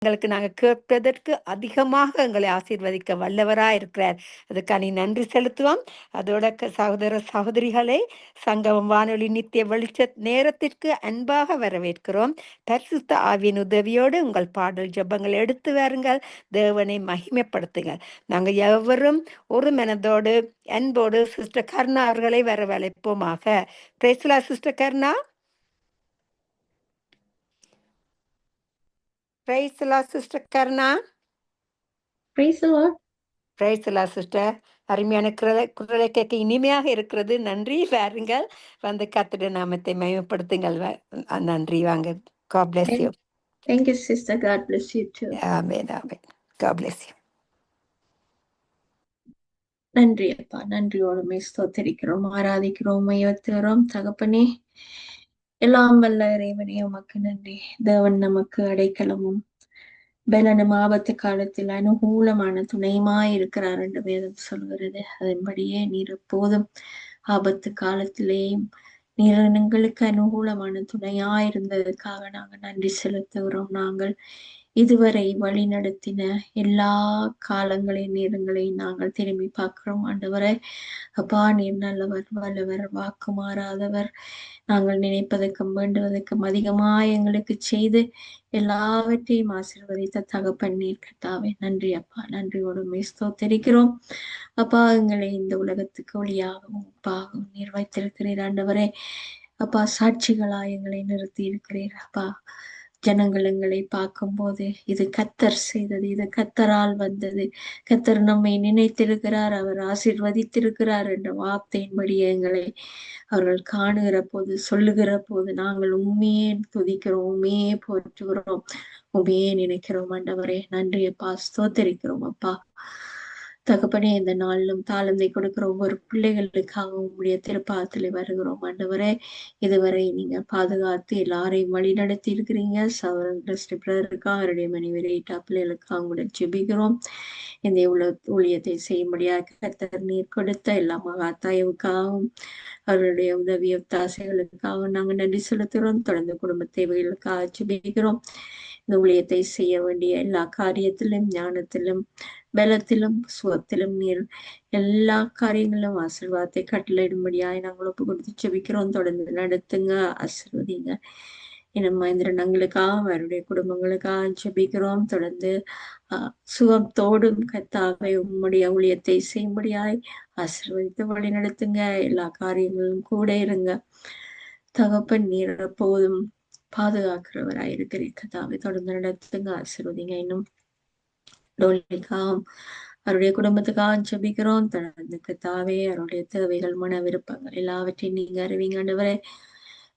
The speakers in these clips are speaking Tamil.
எங்களுக்கு நாங்கள் கேட்பதற்கு அதிகமாக எங்களை ஆசீர்வதிக்க வல்லவராய் இருக்கிறார். அதுக்காக நன்றி செலுத்துவோம். அதோட சகோதர சகோதரிகளே, சங்கமம் வானொலி நித்திய வெளிச்ச நேரத்திற்கு அன்பாக வரவேற்கிறோம். பரிசுத்த ஆவியின் உதவியோடு உங்கள் பாடல் ஜெபங்கள் எடுத்து வாருங்கள். தேவனை மகிமைப்படுத்துங்கள். நாங்கள் எவரும் ஒரு மனதோடு அன்போடு சிஸ்டர் கருணா அவர்களை வரவழைப்போமாக. பேசலாம் sister Karuna. Sister Karuna. Praise the Lord. Sister. அருமையான குரலை கேட்க இனிமையாக இருக்கிறது. நன்றி. வாருங்கள், வந்து கர்த்தருடைய நாமத்தை மகிமைப்படுத்துங்கள். நன்றி. வாங்க. God bless you. Thank you, sister. God bless you too. Amen. Amen. God bless you. நன்றி அப்பா, நன்றியோடு ஸ்தோத்திரிக்கிறோம், ஆராதிக்கிறோம், உயர்த்துகிறோம். தகப்பனே, எல்லாம் வல்ல இறைவனே, உமக்கு நன்றி. தேவன் நமக்கு அடைக்கலமும் பலனும் ஆபத்து காலத்தில் அனுகூலமான துணையுமாய் இருக்கிறார் என்று வேதம் சொல்கிறது. அதன்படியே நீர் எப்போதும் ஆபத்து காலத்திலேயும் நீர் எங்களுக்கு அனுகூலமான துணையாயிருந்ததற்காக நாங்கள் நன்றி செலுத்துகிறோம். நாங்கள் இதுவரை வழி நடத்தின எல்லா காலங்களின் நேரங்களையும் நாங்கள் திரும்பி பார்க்கிறோம். ஆண்டவரே, அப்பா, நீர் நல்லவர், வல்லவர், வாக்கு மாறாதவர். நாங்கள் நினைப்பதற்கும் வேண்டுவதற்கும் அதிகமாய் எங்களுக்கு செய்து எல்லாவற்றையும் ஆசீர்வதித்த தகப்பன் நீர் கர்த்தாவே. நன்றி அப்பா, நன்றியோடு ஸ்தோத்திரிக்கிறோம். அப்பா, எங்களை இந்த உலகத்துக்கு ஒளியாகவும் உப்பாகவும் நீர் வைத்திருக்கிறீர். ஆண்டவரே, அப்பா, சாட்சிகளாய் எங்களை நிறுத்தி இருக்கிறீர். அப்பா, ஜனங்கள் எங்களை பார்க்கும்போது இது கர்த்தர் செய்தது, இது கர்த்தரால் வந்தது, கர்த்தர் நம்மை நினைத்திருக்கிறார், அவர் ஆசீர்வதித்திருக்கிறார் என்ற வார்த்தையின்படி எங்களை அவர்கள் காணுகிற போது, சொல்லுகிற போது நாங்கள் உண்மையே துதிக்கிறோம், உண்மையே போற்றுகிறோம், உண்மையே நினைக்கிறோம். ஆண்டவரே, நன்றி அப்பா, ஸ்தோத்திரிக்கிறோம் அப்பா. தகப்பனே, இந்த நாளிலும் தாளந்தை கொடுக்கிற ஒவ்வொரு பிள்ளைகளுக்காக உங்களுடைய திருப்பாதத்தில் வருகிறோம். ஆண்டவரே, இதுவரை நீங்க பாதுகாத்து எல்லாரையும் வழி நடத்தி இருக்கிறீங்க. சவரன் பிரதருக்காக, அவருடைய மனைவி ரேட்டா பிள்ளைகளுக்காக உங்களை ஜெபிக்கிறோம். இந்த ஊழியத்தை செய்யும்படியாக கர்த்தர் நீர் கொடுத்த எல்லா மகாத்தாயவுக்காகவும் அவருடைய உதவி ஒத்தாசைகளுக்காகவும் நாங்கள் நன்றி செலுத்துகிறோம். தொடர்ந்து குடும்ப தேவைகளுக்காக ஜெபிக்கிறோம். இந்த ஊழியத்தை செய்ய வேண்டிய எல்லா காரியத்திலும், ஞானத்திலும், பலத்திலும், சுகத்திலும் நீர் எல்லா காரியங்களிலும் ஆசீர்வாதத்தை கட்டளையிடும்படியாய் நாங்கள் ஒப்பு கொடுத்து ஜெபிக்கிறோம். தொடர்ந்து நடத்துங்க, ஆசீர்வதிங்க. இன்னும் மகேந்திரனங்களுக்காக, அவருடைய குடும்பங்களுக்காக ஜெபிக்கிறோம். தொடர்ந்து சுகத்தோடும் கர்த்தாவே உம்முடைய ஊழியத்தை செய்யும்படியாய் ஆசீர்வதித்து வழி நடத்துங்க. எல்லா காரியங்களும் கூட இருங்க. தகப்பன் நீர் எப்போதும் பாதுகாக்கிறவராய் இருக்கிறீர். கர்த்தாவே, தொடர்ந்து நடத்துங்க, ஆசீர்வதிங்க. இன்னும் டோலிக்காகவும் அவருடைய குடும்பத்துக்காக ஜெபிக்கிறோம். தொடர்ந்து கர்த்தாவே அவருடைய தேவைகள், மன விருப்பங்கள் எல்லாவற்றையும் நீங்க அறிவீங்க. ஆண்டவரே,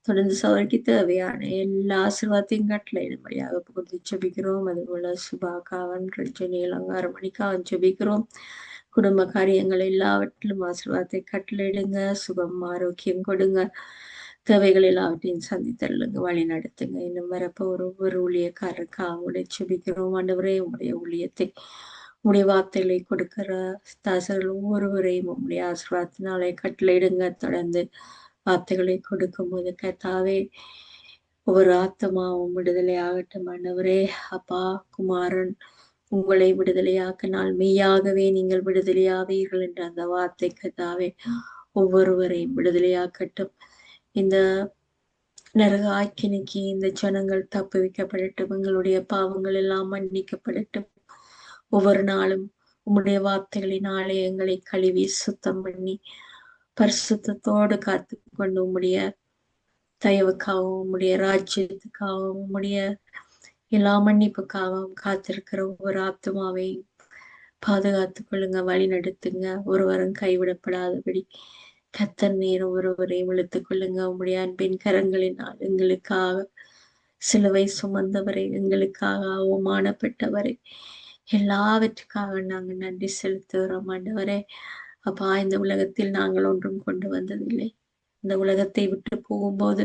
தொடர்ந்து சவருக்கு தேவையான எல்லா ஆசீர்வாதத்தையும் கட்டளையிடும்படியாக கொடுத்து ஜெபிக்கிறோம். அதுபோல சுபாக்காவன், ரஜினி, அலங்காரமணிக்காக ஜெபிக்கிறோம். குடும்ப காரியங்கள் எல்லாவற்றிலும் ஆசீர்வாதத்தை கட்டளையிடுங்க. சுகம், ஆரோக்கியம் கொடுங்க. தேவைகள் எல்லாவற்றையும் சந்தித்தருளுங்க, வழி நடத்துங்க. இன்னும் வரப்போ ஒவ்வொரு ஊழியக்காரருக்காக உடைய ஜெபிக்கிறோம். ஆண்டவரே, உங்களுடைய ஊழியத்தை, உங்களுடைய வார்த்தைகளை கொடுக்கிற தாசர்கள் ஒவ்வொருவரையும் உங்களுடைய ஆசீர்வாதத்தினாலே கட்டளையிடுங்க. தொடர்ந்து வார்த்தைகளை கொடுக்கும் போது கர்த்தாவே, ஒவ்வொரு ஆத்மாவும் விடுதலை ஆகட்டும். ஆண்டவரே, அப்பா, குமாரன் உங்களை விடுதலையாக்கினால் மெய்யாகவே நீங்கள் விடுதலையாவீர்கள் என்ற அந்த வார்த்தை கர்த்தாவே ஒவ்வொருவரையும் விடுதலையாக்கட்டும். இந்த நரக ஆக்கினைக்கு இந்த ஜனங்கள் தப்புவிக்கப்படட்டும். எங்களுடைய பாவங்கள் எல்லாம் மன்னிக்கப்படட்டும். ஒவ்வொரு நாளும் உம்முடைய வார்த்தைகளினாலே எங்களை கழுவி சுத்தம் பண்ணி பரிசுத்தத்தோடு காத்து கொண்டு உம்முடைய தயவுக்காகவும், உம்முடைய ராஜ்யத்துக்காகவும், உம்முடைய எல்லா மன்னிப்புக்காகவும் காத்திருக்கிற ஒவ்வொரு ஆத்மாவை பாதுகாத்துக் கொள்ளுங்க, வழி நடத்துங்க. ஒருவரும் கைவிடப்படாதபடி கர்த்தர் நீர் ஒருவரையும் இழுத்துக் கொள்ளுங்க. உம்முடைய அன்பின் கரங்களினால் எங்களுக்காக சிலுவை சுமந்தவரை, எங்களுக்காக அவமானப்பட்டவரை, எல்லாவற்றுக்காக நாங்கள் நன்றி செலுத்துகிறோம். ஆண்டவரே, அப்பா, இந்த உலகத்தில் நாங்கள் ஒன்றும் கொண்டு வந்ததில்லை. இந்த உலகத்தை விட்டு போகும்போது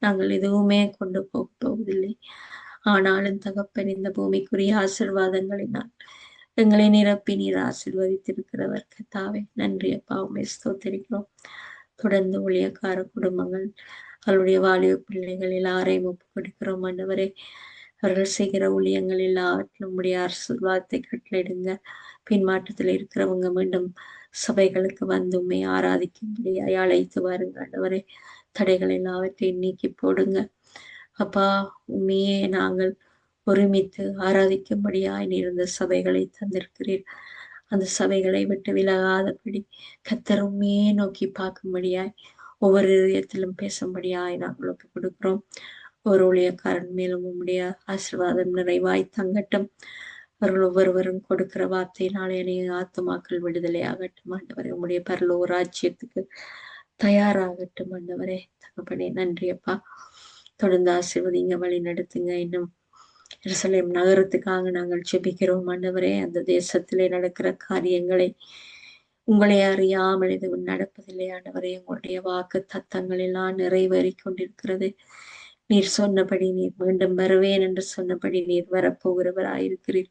நாங்கள் எதுவுமே கொண்டு போக போவதில்லை. ஆனாலும் தகப்பன், இந்த பூமிக்குரிய ஆசீர்வாதங்களினால் எங்களை நிரப்பி நீர் ஆசீர்வதித்திருக்கிறவர் கர்த்தாவே. நன்றி அப்பா, உம்மை ஸ்தோத்திரிக்கிறோம். தொடர்ந்து ஊழியக்கார குடும்பங்கள், அவருடைய வாலிப பிள்ளைகள் எல்லாரையும் ஒப்பு கொடுக்கிறோம். ஆண்டவரே, அவர்கள் செய்கிற ஊழியங்கள் எல்லாவற்றிலும் உடைய ஆசீர்வாதத்தை கட்டளையிடுங்க. பின்மாற்றத்தில் இருக்கிறவங்க மீண்டும் சபைகளுக்கு வந்து உண்மை ஆராதிக்கும்படியாய் அழைத்து வாருங்க ஆண்டவரே. தடைகள் எல்லாவற்றையும் நீக்கி போடுங்க அப்பா. உண்மையே நாங்கள் ஒருமித்து ஆராதிக்கும்படியாய் இருந்த சபைகளை தந்திருக்கிறீர். அந்த சபைகளை விட்டு விலகாதபடி கர்த்தர் உண்மையே நோக்கி பார்க்கும்படியாய் ஒவ்வொரு இதயத்திலும் பேசும்படியாய் நாங்கள் ஒப்புக் கொடுக்கிறோம். ஒரு ஊழியக்காரன் மேலும் உம்முடைய ஆசீர்வாதம் நிறைவாய் தங்கட்டும். அவர்கள் ஒவ்வொருவரும் கொடுக்கிற வார்த்தையினாலே அநேக ஆத்துமாக்கள் விடுதலை ஆகட்டும் ஆண்டவரே. உம்முடைய பரலோக ராஜ்யத்துக்கு தயாராகட்டும் ஆண்டவரே. தகப்பனே நன்றி அப்பா. தொடர்ந்து ஆசீர்வதிங்க, வழி நடத்துங்க. இன்னும் எருசலேம் நகரத்துக்காக நாங்கள் ஜெபிக்கிறோம் ஆண்டவரே. அந்த தேசத்திலே நடக்கிற காரியங்களை உங்களை அறியாமல் எதுவும் நடப்பதில்லை ஆண்டவரே. உங்களுடைய வாக்கு தத்தங்கள் எல்லாம் நிறைவேறி கொண்டிருக்கிறது. நீர் சொன்னபடி, நீர் மீண்டும் வருவேன் என்று சொன்னபடி நீர் வரப்போகிறவராயிருக்கிறீர்.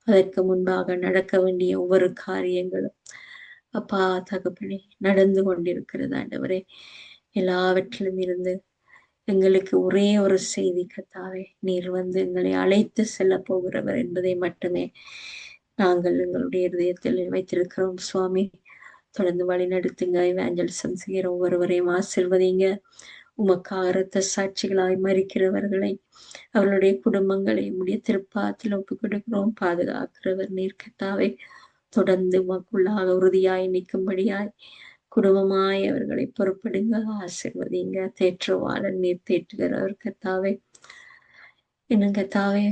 அதற்கு முன்பாக நடக்க வேண்டிய ஒவ்வொரு காரியங்களும் அப்பா தகப்பனே நடந்து கொண்டிருக்கிறது ஆண்டவரே. எல்லாவற்றிலும் இருந்து எங்களுக்கு ஒரே ஒரு செய்தி கர்த்தாவே, நீர் வந்து எங்களை அழைத்து செல்ல போகிறவர் என்பதை மட்டுமே நாங்கள் எங்களுடைய இதயத்தில் வைத்திருக்கிறோம் சுவாமி. தொடர்ந்து வழி நடத்துங்க. இவாஞ்சலிசம் செய்கிற ஒவ்வொருவரையும் ஆசீர்வதிங்க. உமக்காக இரத்த சாட்சிகளாய் மறிக்கிறவர்களை, அவர்களுடைய குடும்பங்களை உடைய திருப்பாத்தில் ஒப்புக் கொடுக்கிறோம். பாதுகாக்கிறவர் நீர் கர்த்தாவே. தொடர்ந்து உமக்குள்ளாக உறுதியாய் நிற்கும்படியாய் குடும்பமாய் அவர்களை பொறுப்படுங்க, ஆசீர்வதிங்க. தேற்றவாளன் நீர் தேற்றுகிறவர் கர்த்தாவே. இன்னும் கர்த்தாவே,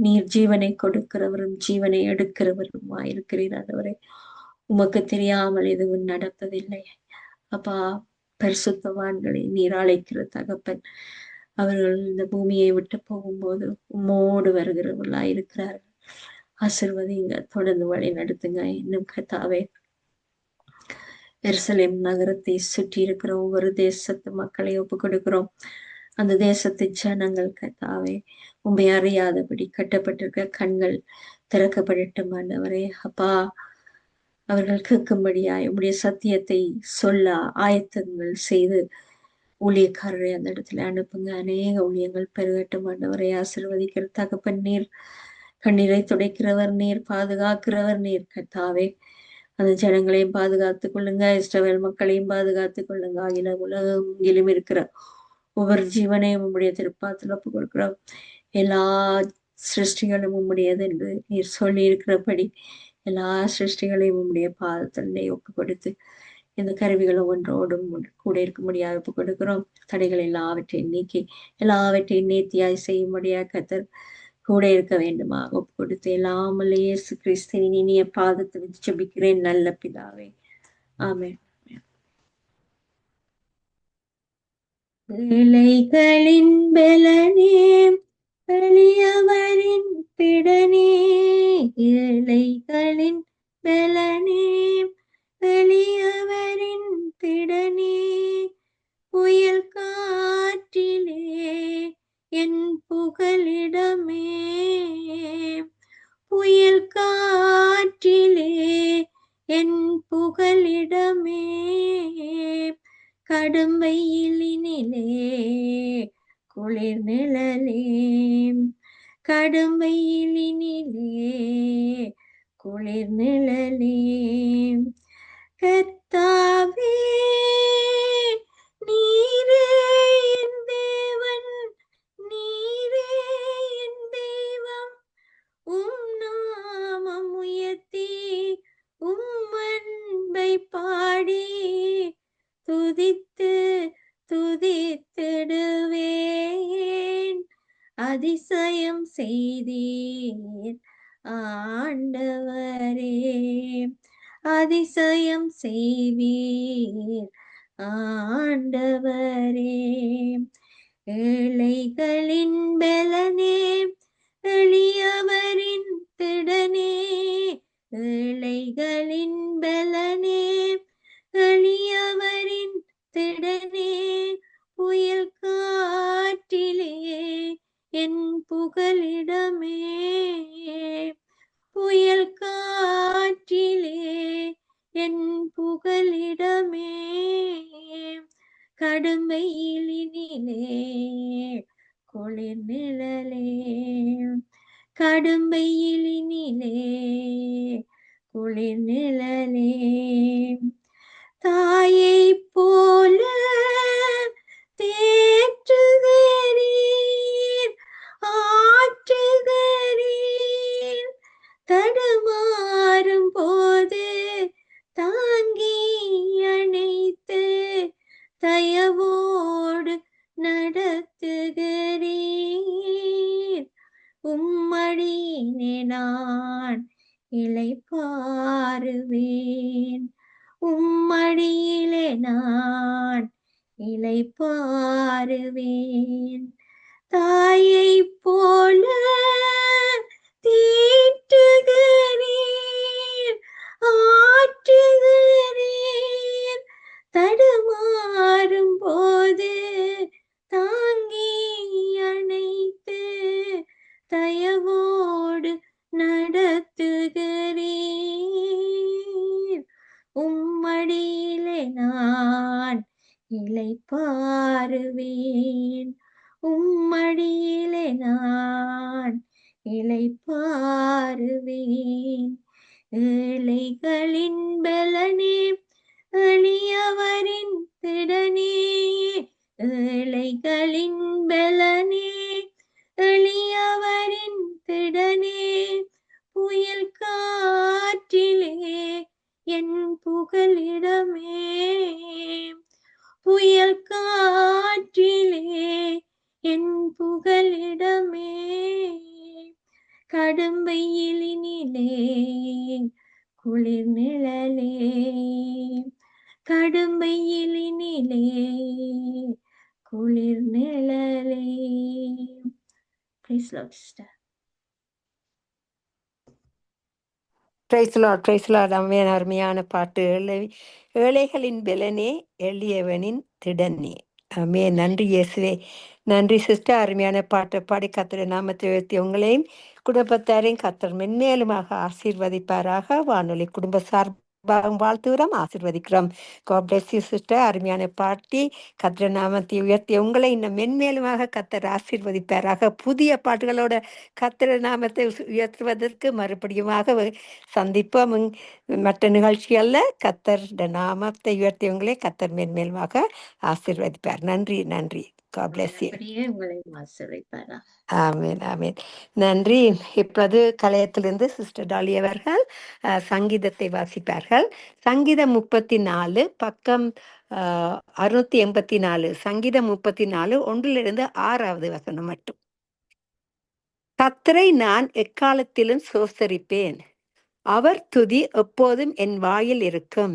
நீர் ஜீவனை கொடுக்கிறவரும் ஜீவனை எடுக்கிறவருமா இருக்கிறீர் ஆண்டவரே. உமக்கு தெரியாமல் எதுவும் நடப்பதில்லை அப்பா. பரிசுத்தவான்களை நீர் அழைக்கிற தகப்பன். அவர்கள் இந்த பூமியை விட்டு போகும்போது உம்மோடு வருகிறவர்களா இருக்கிறார்கள். ஆசீர்வதிங்க, தொடர்ந்து வழி நடத்துங்க. இன்னும் கர்த்தாவே, எருசலேம் நகரத்தை சுற்றி இருக்கிற ஒவ்வொரு தேசத்து மக்களை ஒப்புக் கொடுக்கிறோம். அந்த தேசத்து ஜனங்கள் கர்த்தாவே, உண்மை அறியாதபடி கட்டப்பட்டிருக்கிற கண்கள் திறக்கப்படட்டும் ஆண்டவரே. அப்பா, அவர்கள் கேட்கும்படியாய் உம்முடைய சத்தியத்தை சொல்ல ஆயத்தங்கள் செய்து ஊழியக்காரரை அந்த இடத்துல அனுப்புங்க. அநேக ஊழியங்கள் பெருகட்டும் ஆண்டவரை. ஆசீர்வதிக்கிற தகப்பன் நீர், கண்ணீரை துடைக்கிறவர் நீர், பாதுகாக்கிறவர் நீர் கர்த்தாவே. அந்த ஜனங்களையும் பாதுகாத்துக் கொள்ளுங்க, இஸ்ரவேல் மக்களையும் பாதுகாத்துக் கொள்ளுங்க. அகில உலகெங்கிலும் இருக்கிற ஒவ்வொரு ஜீவனையும் உம்முடைய திருப்பாத்தில் ஒப்புக் கொடுக்கிறோம். எல்லா சிருஷ்டிகளும் உம்முடையது என்று நீர் சொல்லி இருக்கிறபடி எல்லா சிருஷ்டிகளையும் உம்முடைய பாதத்திலே ஒப்புக் கொடுத்து இந்த கருவிகளும் ஒன்றோடும் கூட இருக்க முடியாது ஒப்புக் கொடுக்கிறோம். தடைகள் எல்லாவற்றையும் நீக்கி எல்லாவற்றையும் நேர்த்தியாய் செய்யும்படியாக கர்த்தர் கூட இருக்க வேண்டுமா ஒப்பு கொடுத்து எல்லாம் இயேசு கிறிஸ்துவின் இனிய பாதத்தை வச்சு ஜெபிக்கிறேன் நல்ல பிதாவே, ஆமென். ஏழைகளின் பலனே, எளியவரின் பிடனே, ஏழைகளின் பலனே, எளியவரின் பிடனே, புயல் காற்றிலே என் புகலிடமே, புயல் காற்றிலே என் புகலிடமே, கடும் வெயிலினிலே குளிர் நிழலே, கடும் வெயிலினிலே குளிர் நிழலே, கர்த்தாவே நீரே என் தேவன், நீரே என் தெய்வம், உம் நாமம் உயர்த்தி உம் அன்பை பாடி துதித்து துதித்திடுவேன். அதிசயம் செய்தீர் ஆண்டவரே, அதிசயம் செய்வீர் ஆண்டவரே. ஏழைகளின் பலனே, எளியவரின் திடனே, ஏழைகளின் பலனே, எளியவரின் திடனே, புயல் காற்றிலே என் புகலிடமே, புயல் காற்றிலே என் புகலிடமே, கடும் வெயிலினிலே குளிர் நிழலே. கடும்பையிலினிலே குளிர் நிழலே தாயை போல தேற்றுகிறீர் ஆற்றுகிறீர் தடுமாறும் போது தாங்கி அணைத்து தயவோடு நடத்துகிறீர் உம்மடியிலே நான் இளைப்பாறுவேன் உம்மடியிலே நான் இளைப்பாறுவேன் தாயை போல தீட்டுகிறீர் ஆற்றுகிறீர் தடுமாறும் போது தாங்கி அணைத்து தயவோடு நடத்துகிறீர் உம்மடியிலே நான் இளைப்பாறுவேன் உம்மடியிலே நான் இளைப்பாறுவேன் ஏழைகளின் பலனே எளியவரின் திடனே ஏழைகளின் பலனே எளியவரின் திடனே புயல் காற்றிலே என் புகலிடமே புயல் காற்றிலே என் புகலிடமே கடும்பையிலினிலே குளிர் நிழலே கடும்பையிலினிலே குளிர் நிழலே. Praise Lord, sister. அம்மையான அருமையான பாட்டு. ஏழைகளின் பலனே எளியவனின் திடனே. ஆமே. நன்றி இயேசுவே. நன்றி சிஸ்டர். அருமையான பாட்டை பாடி கர்த்தர் நாமத்தை உயர்த்தி உங்களையும் குடும்பத்தாரையும் கர்த்தர் மென்மேலுமாக ஆசீர்வதிப்பாராக. வானொலி குடும்ப சார்பாக வாழ்த்துகிறோம், ஆசீர்வதிக்கிறோம். God bless you sister. அருமையான பாட்டி கர்த்தர் நாமத்தை உயர்த்தி உங்களை இன்னும் மென்மேலுமாக கர்த்தர் ஆசீர்வதிப்பாராக. புதிய பாட்டுகளோட கர்த்தர் நாமத்தை உயர்த்துவதற்கு மறுபடியுமாக சந்திப்போம். மற்ற நிகழ்ச்சிகளில் கர்த்தர் நாமத்தை உயர்த்தியவங்களே கர்த்தர் மேன்மேலுமாக ஆசீர்வதிப்பார். நன்றி நன்றி. God bless you. ஆமீன் ஆமீன். நன்றி. இப்போது கலையத்திலிருந்து சிஸ்டர் டாலி அவர்கள் சங்கீதத்தை வாசிப்பார்கள். சங்கீதம் 34 பக்கம் 684. சங்கீதம் 34 1 6 வசனம் மட்டும். கர்த்தரை நான் எக்காலத்திலும் சோசரிப்பேன், அவர் துதி எப்போதும் என் வாயில் இருக்கும்.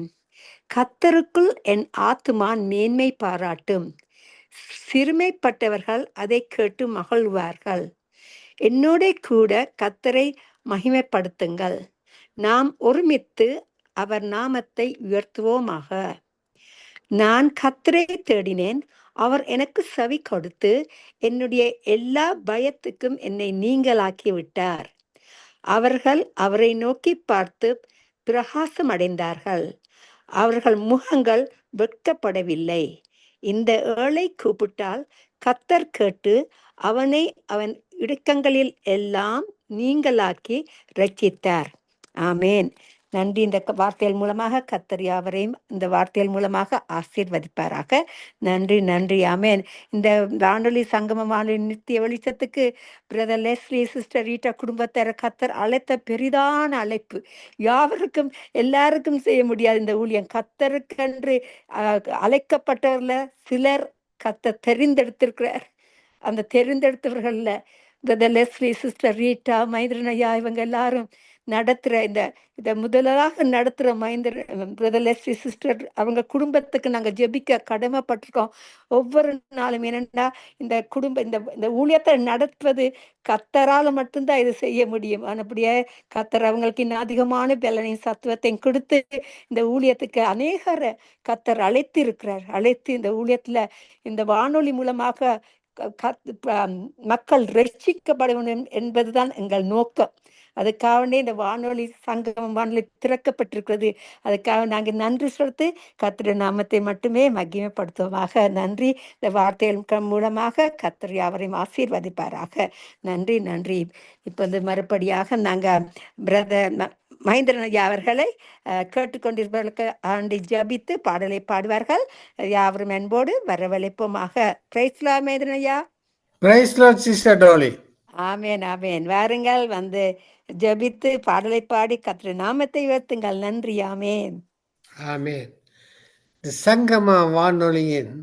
கர்த்தருக்குள் என் ஆத்துமா மேன்மை பாராட்டும், சிறுமைப்பட்டவர்கள் அதை கேட்டு மகிழ்வார்கள். என்னோட கூட கர்த்தரை மகிமைப்படுத்துங்கள், நாம் ஒருமித்து அவர் நாமத்தை உயர்த்துவோமாக. நான் கர்த்தரை தேடினேன், அவர் எனக்கு செவி கொடுத்து என்னுடைய எல்லா பயத்துக்கும் என்னை நீங்களாக்கி விட்டார். அவர்கள் அவரை நோக்கி பார்த்து பிரகாசம் அடைந்தார்கள், அவர்கள் முகங்கள் வெட்கப்படவில்லை. இந்த ஏழை கூப்பிட்டால் கர்த்தர் கேட்டு அவனை அவன் இடுக்கங்களில் எல்லாம் நீங்களாக்கி ரட்சித்தார். ஆமேன். நன்றி. இந்த வார்த்தைகள் மூலமாக கர்த்தர் யாவரையும் இந்த வார்த்தைகள் மூலமாக ஆசீர்வதிப்பாராக. நன்றி நன்றி. ஆமேன். இந்த வானொலி சங்கம வானொலி நித்திய வெளிச்சத்துக்கு பிரதர் லெஸ்லி, சிஸ்டர் ரீட்டா குடும்பத்தார கர்த்தர் அழைத்த பெரிதான அழைப்பு. யாவருக்கும் எல்லாருக்கும் செய்ய முடியாது இந்த ஊழியம். கர்த்தருக்கென்று அழைக்கப்பட்டவர்ல சிலர் கர்த்தர் தெரிந்தெடுத்திருக்கிறார். அந்த தெரிந்தெடுத்தவர்கள்ல பிரதர் லெஸ்லி, சிஸ்டர் ரீட்டா, மைந்திரன் ஐயா இவங்க எல்லாரும் நடத்துகிற இதை முதலாக நடத்துகிற பிரதர் லெஸ்லி சிஸ்டர் அவங்க குடும்பத்துக்கு நாங்கள் ஜெபிக்க கடமைப்பட்டிருக்கோம் ஒவ்வொரு நாளும். ஏனென்றா இந்த இந்த ஊழியத்தை நடத்துவது கர்த்தரால் மட்டும்தான் இது செய்ய முடியும். அப்படியே கர்த்தர் அவங்களுக்கு இன்னும் அதிகமான பலனையும் சத்துவத்தையும் கொடுத்து இந்த ஊழியத்துக்கு அநேகரை கர்த்தர் அழைத்து இருக்கிறார். அழைத்து இந்த ஊழியத்துல இந்த வானொலி மூலமாக மக்கள் ரட்சிக்கப்பட வேண்டும் என்பதுதான் எங்கள் நோக்கம். அதுக்காக இந்த வானொலி சங்கமம் வானொலி திறக்கப்பட்டிருக்கிறது. அதுக்காக நாங்கள் நன்றி செலுத்தி கர்த்தருடைய நாமத்தை மட்டுமே மகிமைப்படுத்துவோமாக. நன்றி. இந்த வார்த்தைகள் மூலமாக கர்த்தர் யாவரையும் ஆசீர்வதிப்பாராக. நன்றி நன்றி. இப்போ வந்து மறுபடியாக நாங்கள் பிரதர் மகேந்திரன் ஐயா அவர்களை கேட்டுக்கொண்டிருப்பவர்களுக்கு ஆண்டி ஜபித்து பாடலை பாடுவார்கள். யாவரும் அன்போடு வரவழைப்போமாக. பிரைஸ்லா மகேந்திரன் ஐயா. Praise Lord sister Dolly. Amen amen. வாருங்கள், வந்து ஜபித்து பாடலை பாடி கர்த்தருடைய நாமத்தை உயர்த்துங்கள். நன்றி. ஆமேன் ஆமேன். இந்த சங்கம வானொலியின்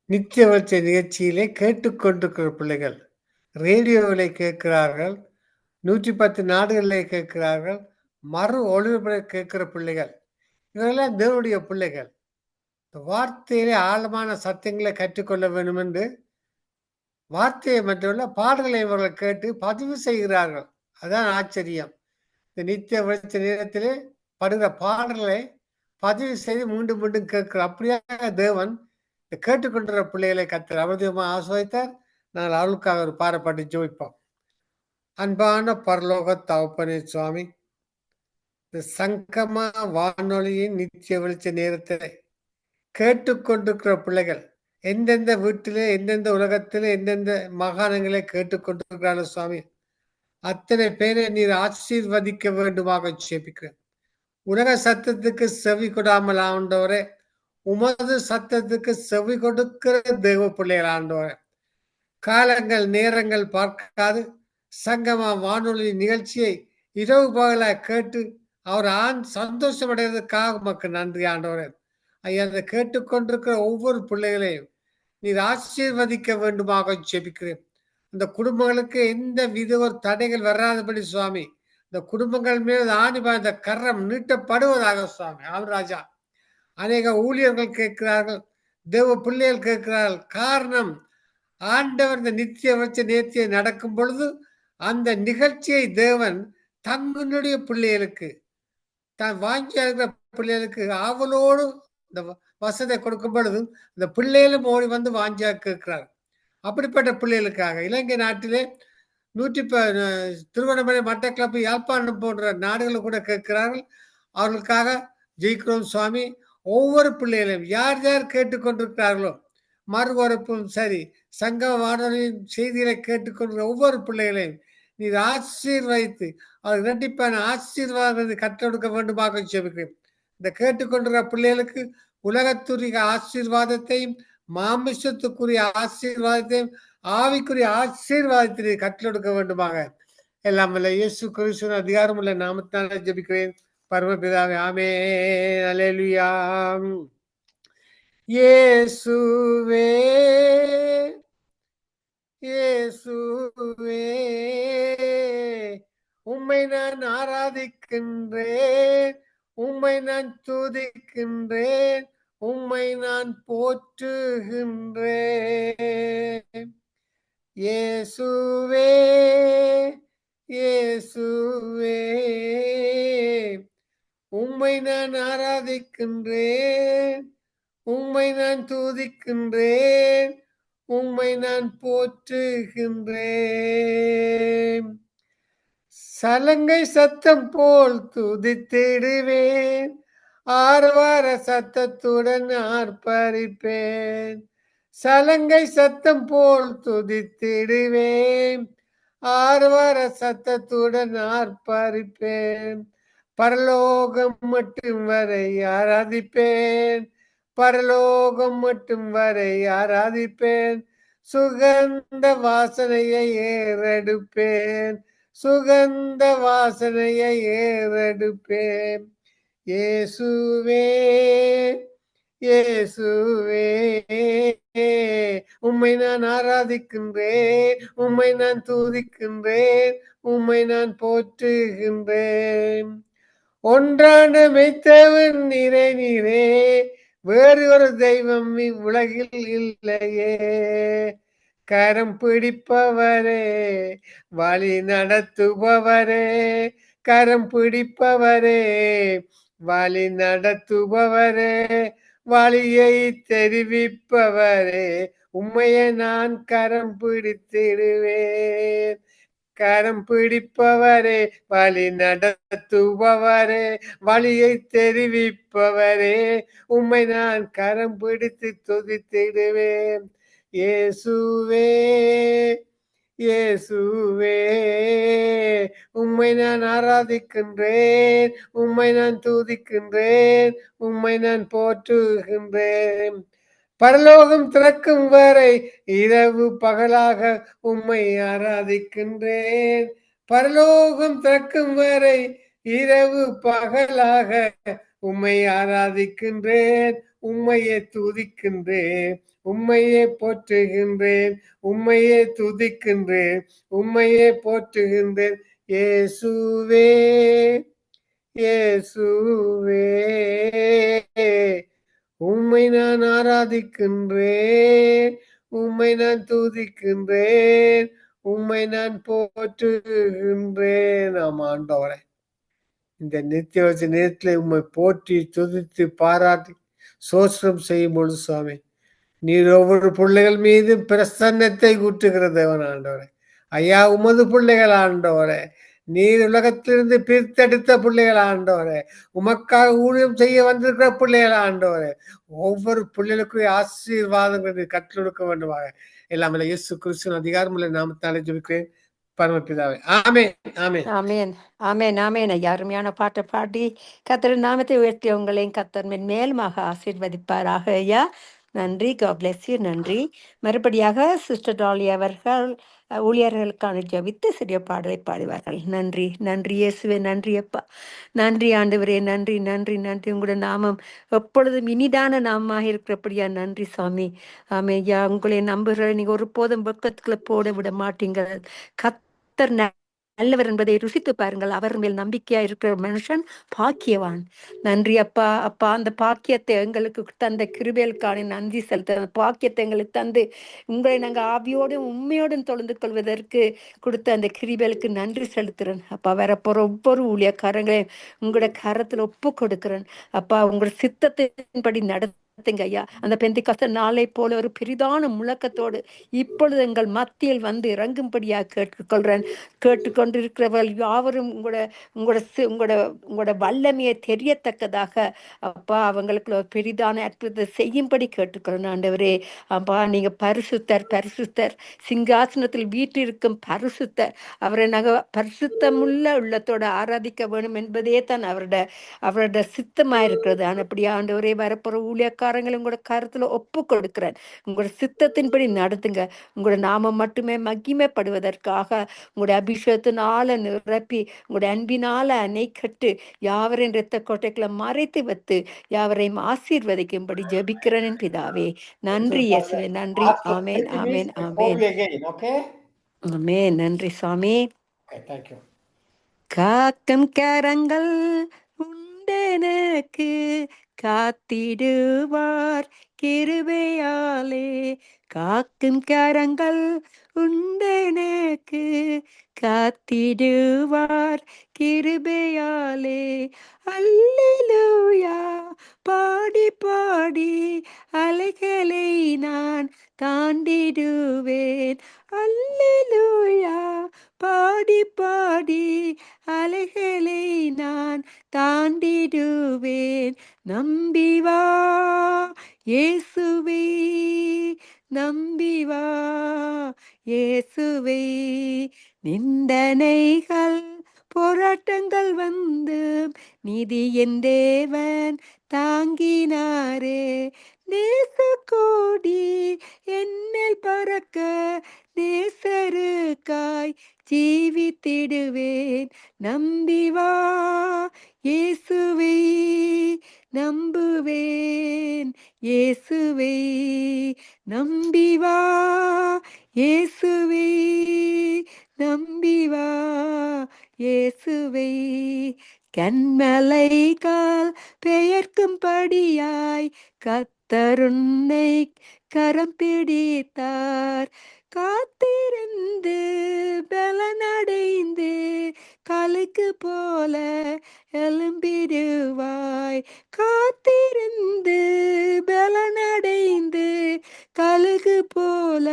நித்திய வெளிச்ச நிகழ்ச்சியிலே கேட்டுக்கொண்டிருக்கிற பிள்ளைகள் ரேடியோவிலே கேட்கிறார்கள், 110 நாடுகளிலே கேட்கிறார்கள், மறு ஒளிபரப்பை கேட்கிற பிள்ளைகள், இவரெல்லாம் தேவனுடைய பிள்ளைகள். இந்த வார்த்தையிலே ஆழமான சத்தியங்களை கற்றுக்கொள்ள வேண்டும் என்று வார்த்தையை மட்டுமல்ல பாடல்களை இவர்கள் கேட்டு பதிவு செய்கிறார்கள். அதான் ஆச்சரியம். இந்த நித்திய வெளிச்ச நேரத்திலே படுகிற பாடல்களை பதிவு செய்து மீண்டும் மீண்டும் கேட்கிற அப்படியாக தேவன் இந்த கேட்டுக்கொண்டிருக்கிற பிள்ளைகளை கர்த்தர் அவதியமாக ஆசிர்வதித்தார். நாங்கள் அவளுக்காக ஒரு பாரப்பாட்டு ஜெபிப்போம். அன்பான பரலோக தகப்பனே சுவாமி, இந்த சங்கம வானொலியின் நித்திய வெளிச்ச நேரத்திலே கேட்டுக்கொண்டிருக்கிற பிள்ளைகள் எந்தெந்த வீட்டிலே, எந்தெந்த உலகத்திலே, எந்தெந்த மாகாணங்களே கேட்டுக்கொண்டிருக்கிறார்கள் சுவாமி, அத்தனை பேரை நீர் ஆசீர்வதிக்க வேண்டுமாக ஜெபிக்கிறேன். உலக சத்தத்துக்கு செவி கொடாமல் ஆண்டவரே, உமது சத்தத்துக்கு செவி கொடுக்கிற தெய்வ பிள்ளைகள் ஆண்டவரே, காலங்கள் நேரங்கள் பார்க்காது சங்கம வானொலி நிகழ்ச்சியை இரவு பகலாக கேட்டு அவர் சந்தோஷமடைவதற்காக உமக்கு நன்றி ஆண்டவரே. ஐயா, அதை கேட்டுக்கொண்டிருக்கிற ஒவ்வொரு பிள்ளைகளையும் நீர் ஆசீர்வதிக்க வேண்டுமாக ஜெபிக்கிறேன். அந்த குடும்பங்களுக்கு எந்த வித ஒரு தடைகள் வராதபடி சுவாமி, இந்த குடும்பங்கள் மீது ஆணிபா இந்த கரம் நீட்டப்படுவதாக சுவாமி. ராஜா, அநேக ஊழியர்கள் கேட்கிறார்கள், தேவ பிள்ளைகள் கேட்கிறார்கள். காரணம், ஆண்டவர் இந்த நித்திய வச்ச நேர்த்தியை நடக்கும் பொழுது அந்த நிகழ்ச்சியை தேவன் தங்களுடைய பிள்ளைகளுக்கு தான் வாங்கி இருக்கிற பிள்ளைகளுக்கு ஆவலோடு இந்த வசதியை கொடுக்கும் பொழுது இந்த பிள்ளைகளும் ஓடி வந்து வாஞ்சியா கேட்கிறார். அப்படிப்பட்ட பிள்ளைகளுக்காக இலங்கை நாட்டிலே திருவண்ணாமலை, மட்டக்களப்பு, யாழ்ப்பாணம் போன்ற நாடுகளை கூட கேட்கிறார்கள். அவர்களுக்காக ஜெயிக்கிறோம் சுவாமி. ஒவ்வொரு பிள்ளைகளையும் யார் யார் கேட்டுக்கொண்டிருக்கிறார்களோ, மறுவரப்பும் சரி, சங்கம வானொலியின் செய்திகளை கேட்டுக்கொண்டிருக்கிற ஒவ்வொரு பிள்ளைகளையும் நீர் ஆசீர்வதித்து அவர் இரட்டிப்பான ஆசீர்வாதத்தை கற்றெடுக்க வேண்டுமாக ஜெபிக்கிறேன். இந்த கேட்டுக்கொண்டிருக்கிற பிள்ளைகளுக்கு உலகத்துரிய ஆசீர்வாதத்தையும் மாமிசத்துக்குரிய ஆசீர்வாதத்தையும் ஆவிக்குரிய ஆசீர்வாதத்தை கற்றெடுக்க வேண்டுமாக எல்லாம் வல்ல இயேசு கிறிஸ்துவின் அதிகாரமுள்ள நாமத்தினால ஜெபிக்கிறேன் பரமபிதாவே. ஆமென். அல்லேலூயா. இயேசுவே இயேசுவே, உம்மை நான் ஆராதிக்கின்றேன், உம்மை நான் துதிக்கின்றேன், உம்மை நான் போற்றுகின்றேன். இயேசுவே இயேசுவே, உம்மை நான் ஆராதிக்கின்றேன், உம்மை நான் துதிக்கின்றேன், உம்மை நான் போற்றுகின்றேன். சலங்கை சத்தம் போல் துதித்திடுவேன், ஆர்வார சத்தத்துடன் ஆர்ப்பரிப்பேன். சலங்கை சத்தம் போல் துதித்திடுவேன், ஆர்வார சத்தத்துடன் ஆர்ப்பரிப்பேன். பரலோகம் மட்டும் வரை ஆராதிப்பேன், பரலோகம் மட்டும் வரை ஆராதிப்பேன். சுகந்த வாசனையை ஏறெடுப்பேன், சுகந்த வாசனையை ஏறெடுப்பேன். இயேசுவே இயேசுவே, உம்மை நான் ஆராதிக்கின்றேன், உம்மை நான் துதிக்கின்றேன், உம்மை நான் போற்றுகின்றேன். ஒன்றான மெய்த்தவன் நீரே நீரே, வேறு ஒரு தெய்வம் இவ்வுலகில் இல்லையே. கரம் பிடிப்பவரே, வழி நடத்துபவரே, கரம் பிடிப்பவரே, வழி நடத்துபவரே, வழியை தெரிவிப்பவரே, உம்மையை நான் கரம் பிடித்திடுவேன். கரம் பிடிப்பவரே, வழி நடத்துபவரே, வழியை தெரிவிப்பவரே, உம்மை நான் கரம் பிடித்து துதித்திடுவேன். இயேசுவே இயேசுவே, உம்மை நான் ஆராதிக்கின்றேன், உம்மை நான் துதிக்கின்றேன், உம்மை நான் போற்றுகின்றேன். பரலோகம் திறக்கும் வரை இரவு பகலாக உம்மை ஆராதிக்கின்றேன். பரலோகம் திறக்கும் வரை இரவு பகலாக உம்மை ஆராதிக்கின்றேன், உம்மையே துதிக்கின்றேன், உம்மையே போற்றுகின்றேன், உம்மையே துதிக்கின்றேன், உம்மையே போற்றுகின்றேன். இயேசுவே இயேசுவே, உம்மை நான் ஆராதிக்கின்றேன், உம்மை நான் துதிக்கின்றேன், உம்மை நான் போற்றுகின்றேன். ஆமா ஆண்டவரே, இந்த நித்திய வச்ச நேரத்தில் உம்மை போற்றி துதித்து பாராட்டி சோஸ்திரம் செய்யும் பொழுது சுவாமி, நீர் ஒவ்வொரு பிள்ளைகள் மீது பிரசன்னத்தை ஊற்றுகிற தேவன் ஆண்டவரே. ஐயா, உமது பிள்ளைகள் ஆண்டவரே, நீர் உலகத்திலிருந்து பிரித்தெடுத்த பிள்ளைகள் ஆண்டவரே, உமக்காக ஊழியம் செய்ய வந்திருக்கிற பிள்ளைகள் ஆண்டவரே, ஒவ்வொரு பிள்ளைகளுக்கும் ஆசீர்வாதங்களை கற்றுக் கொடுக்க வேண்டுமாக எல்லாம் இயேசு கிறிஸ்துவின் அதிகாரமுள்ள நாமத்தாலே ஜெபிக்கிறேன் பரமபிதாவே. ஆமென் ஆமென் ஆமேன் ஆமேன் ஆமேன். ஐயா, அருமையான பாட்டை பாடி கர்த்தரின் நாமத்தை உயர்த்தி உங்களையும் கர்த்தர் மேலுமாக ஆசீர்வதிப்பாராக. ஐயா, நன்றி. God bless you. நன்றி. மறுபடியாக சிஸ்டர் டாலி அவர்கள் ஊழியர்களுக்கான ஜெபித்து சிறிய பாடலை பாடுவார்கள். நன்றி நன்றி இயேசுவே, நன்றி அப்பா, நன்றி ஆண்டவரே, நன்றி நன்றி நன்றி. உங்களோட நாமம் எப்பொழுதும் இனிதான நாமமாக இருக்கிறபடியா நன்றி சாமி. ஆமே ஐயா, உங்களை நம்புகிற நீங்க ஒருபோதும் பக்கத்துக்குள்ள போட விட மாட்டீங்க. கர்த்தர் நல்லவர் என்பதை ருசித்து பாருங்கள். அவர் மேல் நம்பிக்கையா இருக்கிற மனுஷன் பாக்கியவான். நன்றி அப்பா. அப்பா, அந்த பாக்கியத்தை எங்களுக்கு தந்த கிருபைகளுக்கான நன்றி செலுத்த, அந்த பாக்கியத்தை எங்களுக்கு தந்து உங்களை நாங்கள் ஆவியோடும் உண்மையோடும் தொழுந்து கொள்வதற்கு கொடுத்த அந்த கிருபைகளுக்கு நன்றி செலுத்துறேன் அப்பா. வரப்போற ஒவ்வொரு ஊழியக்காரங்களையும் உங்களோட கரத்துல ஒப்பு கொடுக்கிறேன் அப்பா. உங்களோட சித்தத்தின்படி நடத்துங்க ஐயா. அந்த பெந்தைக்கஸ்த நாளை போல ஒரு பெரிதான முழக்கத்தோடு இப்பொழுது எங்கள் மத்தியில் வந்து இறங்கும்படியாக கேட்டுக்கொள்றேன். கேட்டுக்கொண்டிருக்கிறவர்கள் யாவரும் உங்களோட வல்லமையை தெரியத்தக்கதாக அப்பா அவங்களுக்கு ஒரு பெரிதான அற்புதத்தை செய்யும்படி கேட்டுக்கொள்ளணும் ஆண்டவரே. அப்பா, நீங்க பரிசுத்தர் பரிசுத்தர், சிங்காசனத்தில் வீற்றிருக்கும் பரிசுத்தர். அவரை நாங்கள் பரிசுத்தமுள்ள உள்ளத்தோட ஆராதிக்க வேணும் என்பதே தான் அவரோட சித்தமா இருக்கிறது. அப்படியே ஆண்டவரே, வரப்போற ஊழியக்காரங்களை உங்களோட கருத்துல ஒப்பு கொடுக்கிறேன். உங்களோட சித்தத்தின்படி நடத்துங்க. உங்களோட நாமம் மட்டுமே மகிமைப்படுவதற்காக உங்களுடைய அபிஷேகத்தினால நிரப்பி உங்களுடைய அன்பினால அணைக்கட்டு யாவரின் இரத்த கோட்டைகளை மறைத்து வைத்து யாவரையும் ஆசீர்வதிக்கும்படி ஜெபிக்கிறேன் பிதாவே. நன்றி இயேசுவே, நன்றி. ஆமேன் ஆமேன் ஆமேன் ஆமேன். நன்றி சாமி. காக்கும் கரங்கள் உண்டெனக்கு காத்திடுவார் கிருபையாலே. காக்கும் கரங்கள் உண்டெனக்கு காத்திடுவார் கிருபையாலே. அல்லேலூயா பாடி பாடி அலைகளை நான் தாண்டிடுவேன். அல்லேலூயா பாடி பாடி அலைகளை நான் தாண்டிடுவேன். நம்பி வா இயேசுவே, நம்பி வா இயேசுவே. நிந்தனைகள் போராட்டங்கள் வந்து நீதியின் தேவன் தாங்கினாரே. நேசக்கோடி என்னில் பறக்க நேசருக்காய் ஜீவித்திடுவேன். நம்பி வா இயேசுவே, நம்புவேன் இயேசுவே. நம்பி வா இயேசுவே, நம்பி வா இயேசுவே. கண்மலைகால் பெயர்க்கும்படியாய் கர்த்தருன்னை கரம் பிடித்தார். காத்திருந்து பலனடைந்து கழுகு போல எழும்பிடுவாய். காத்திருந்து பலனடைந்து கழுகு போல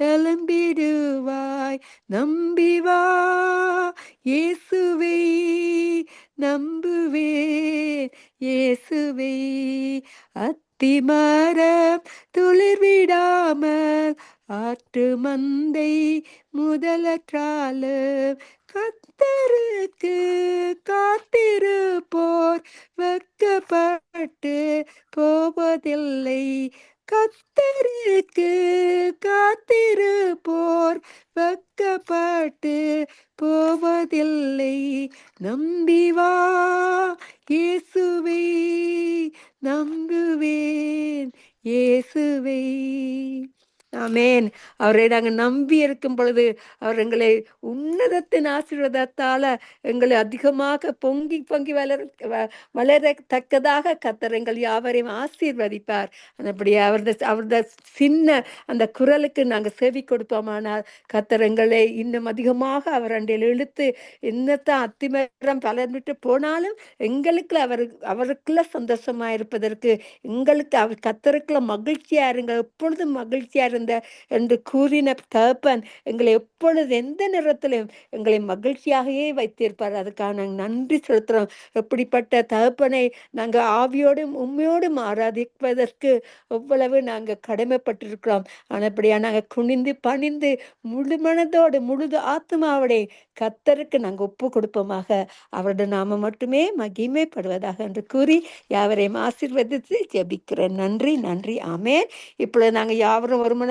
எழும்பிடுவாய். நம்பி வா இயேசுவை நம்புவேன் இயேசுவை. அத்திமரம் துளிர்விடாமல் ஆட்டு மந்தை முதலற்றாலும் கத்தருக்கு காத்திருப்போர் வெட்கப்பட்டு போவதில்லை. கத்தருக்கு காத்திருப்போர் வெட்கப்பட்டு போவதில்லை. நம்பி வா இயேசுவை நம்புவேன் இயேசுவை. ஆமென். அவரை நாங்கள் நம்பி இருக்கும் பொழுது அவர் எங்களை உன்னதத்தின் ஆசீர்வாதத்தால எங்களை அதிகமாக பொங்கி பொங்கி வளரத்தக்கதாக கர்த்தர் எங்கள் யாவரையும் ஆசீர்வதிப்பார். அப்படியே அவரது சின்ன அந்த குரலுக்கு நாங்கள் செவி கொடுப்போமானால் கர்த்தர் எங்களை இன்னும் அதிகமாக அவர் அண்டையில் இழுத்து என்னத்தான் அத்திமரம் பலர்விட்டு போனாலும் எங்களுக்கு அவருக்குள்ள சந்தோஷமா இருப்பதற்கு எங்களுக்கு அவர் கர்த்தருக்குள்ள மகிழ்ச்சியா இருங்க, எப்பொழுதும் மகிழ்ச்சியா இருந்த என்று கூறின தகப்பன் எங்களை எப்பொழுது எந்த நேரத்திலும் எங்களை மகிழ்ச்சியாகவே வைத்திருப்பார். அதுக்காக நாங்கள் நன்றி செலுத்துறோம். எப்படிப்பட்ட தகப்பனை நாங்கள் ஆவியோடும் உண்மையோடும் ஆராதிப்பதற்கு எவ்வளவு நாங்கள் கடமைப்பட்டிருக்கிறோம். ஆனப்படியா நாங்கள் குனிந்து பணிந்து முழு மனதோடு முழு ஆத்மாவோட கர்த்தருக்கு நாங்கள் ஒப்பு கொடுப்போமாக. அவருடைய நாமம் மட்டுமே மகிமைப்படுவதாக என்று கூறி யாவரையும் ஆசீர்வதித்து ஜெபிக்கிறேன். நன்றி நன்றி. ஆமென். இப்பொழுது நாங்கள் யாவரும் ஒரு